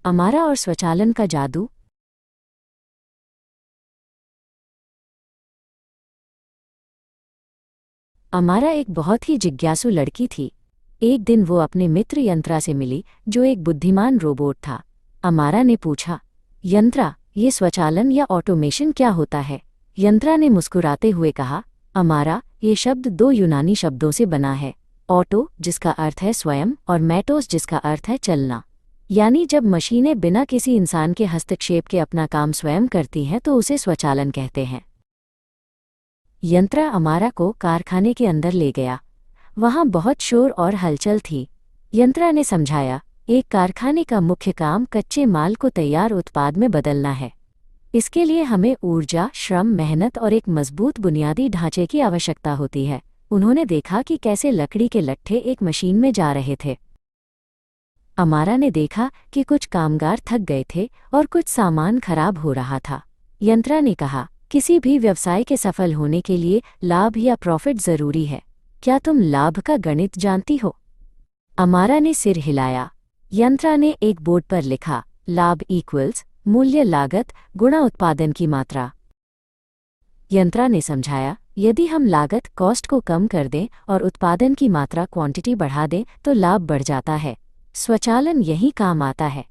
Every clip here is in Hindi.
अमारा और स्वचालन का जादू। अमारा एक बहुत ही जिज्ञासु लड़की थी। एक दिन वो अपने मित्र यंत्रा से मिली, जो एक बुद्धिमान रोबोट था। अमारा ने पूछा, यंत्रा, ये स्वचालन या ऑटोमेशन क्या होता है? यंत्रा ने मुस्कुराते हुए कहा, अमारा, ये शब्द दो यूनानी शब्दों से बना है। ऑटो, जिसका अर्थ है स्वयं, और मैटोस, जिसका अर्थ है चलना। यानी जब मशीनें बिना किसी इंसान के हस्तक्षेप के अपना काम स्वयं करती हैं तो उसे स्वचालन कहते हैं। यंत्रा अमारा को कारखाने के अंदर ले गया। वहाँ बहुत शोर और हलचल थी। यंत्रा ने समझाया, एक कारखाने का मुख्य काम कच्चे माल को तैयार उत्पाद में बदलना है। इसके लिए हमें ऊर्जा, श्रम, मेहनत और एक मजबूत बुनियादी ढांचे की आवश्यकता होती है। उन्होंने देखा कि कैसे लकड़ी के लट्ठे एक मशीन में जा रहे थे। अमारा ने देखा कि कुछ कामगार थक गए थे और कुछ सामान खराब हो रहा था। यंत्रा ने कहा, किसी भी व्यवसाय के सफल होने के लिए लाभ या प्रॉफिट जरूरी है। क्या तुम लाभ का गणित जानती हो? अमारा ने सिर हिलाया। यंत्रा ने एक बोर्ड पर लिखा, लाभ इक्वल्स मूल्य लागत गुणा उत्पादन की मात्रा। यंत्रा ने समझाया, यदि हम लागत कॉस्ट को कम कर दें और उत्पादन की मात्रा क्वांटिटी बढ़ा दें तो लाभ बढ़ जाता है। स्वचालन यही काम आता है।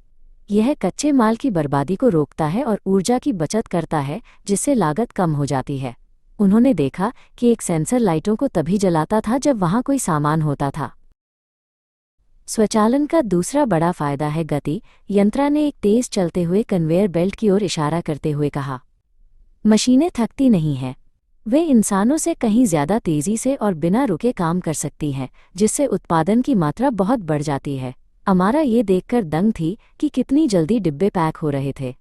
यह कच्चे माल की बर्बादी को रोकता है और ऊर्जा की बचत करता है, जिससे लागत कम हो जाती है। उन्होंने देखा कि एक सेंसर लाइटों को तभी जलाता था जब वहां कोई सामान होता था। स्वचालन का दूसरा बड़ा फायदा है गति। यंत्रा ने एक तेज चलते हुए कन्वेयर बेल्ट की ओर इशारा करते हुए कहा, मशीनें थकती नहीं हैं। वे इंसानों से कहीं ज्यादा तेजी से और बिना रुके काम कर सकती हैं, जिससे उत्पादन की मात्रा बहुत बढ़ जाती है। अमारा ये देखकर दंग थी कि कितनी जल्दी डिब्बे पैक हो रहे थे।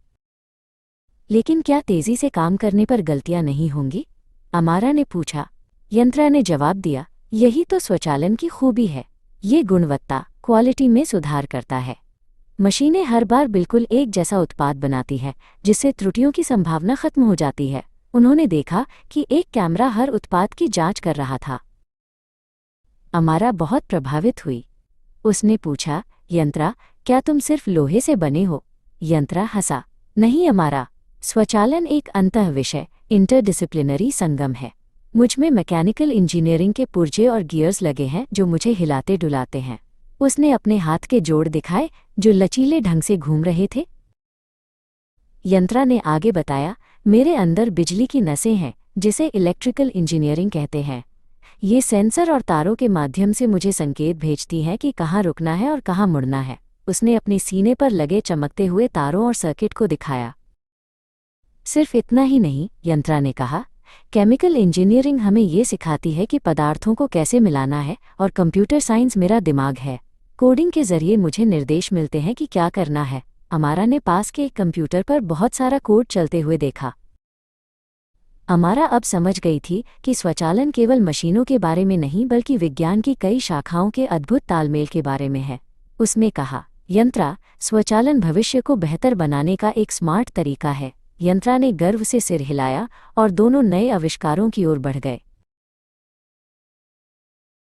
लेकिन क्या तेजी से काम करने पर गलतियां नहीं होंगी? अमारा ने पूछा। यंत्रा ने जवाब दिया, यही तो स्वचालन की खूबी है। ये गुणवत्ता, क्वालिटी में सुधार करता है। मशीनें हर बार बिल्कुल एक जैसा उत्पाद बनाती है, जिससे त्रुटियों की संभावना खत्म हो जाती है। उन्होंने देखा कि एक कैमरा हर उत्पाद की जांच कर रहा था। अमारा बहुत प्रभावित हुई। उसने पूछा, यंत्रा, क्या तुम सिर्फ लोहे से बने हो? यंत्रा हंसा, नहीं अमारा, स्वचालन एक अंतः विषय, इंटरडिसिप्लिनरी संगम है। मुझमें मैकेनिकल इंजीनियरिंग के पुर्जे और गियर्स लगे हैं जो मुझे हिलाते डुलाते हैं। उसने अपने हाथ के जोड़ दिखाए जो लचीले ढंग से घूम रहे थे। यंत्रा ने आगे बताया, मेरे अंदर बिजली की नसें हैं, जिसे इलेक्ट्रिकल इंजीनियरिंग कहते हैं। ये सेंसर और तारों के माध्यम से मुझे संकेत भेजती हैं कि कहाँ रुकना है और कहाँ मुड़ना है। उसने अपने सीने पर लगे चमकते हुए तारों और सर्किट को दिखाया। सिर्फ इतना ही नहीं, यंत्रा ने कहा, केमिकल इंजीनियरिंग हमें ये सिखाती है कि पदार्थों को कैसे मिलाना है, और कंप्यूटर साइंस मेरा दिमाग है। कोडिंग के जरिए मुझे निर्देश मिलते हैं कि क्या करना है। अमारा ने पास के एक कंप्यूटर पर बहुत सारा कोड चलते हुए देखा। अमारा अब समझ गई थी कि स्वचालन केवल मशीनों के बारे में नहीं बल्कि विज्ञान की कई शाखाओं के अद्भुत तालमेल के बारे में है। उसने कहा, यंत्रा, स्वचालन भविष्य को बेहतर बनाने का एक स्मार्ट तरीका है। यंत्रा ने गर्व से सिर हिलाया और दोनों नए आविष्कारों की ओर बढ़ गए।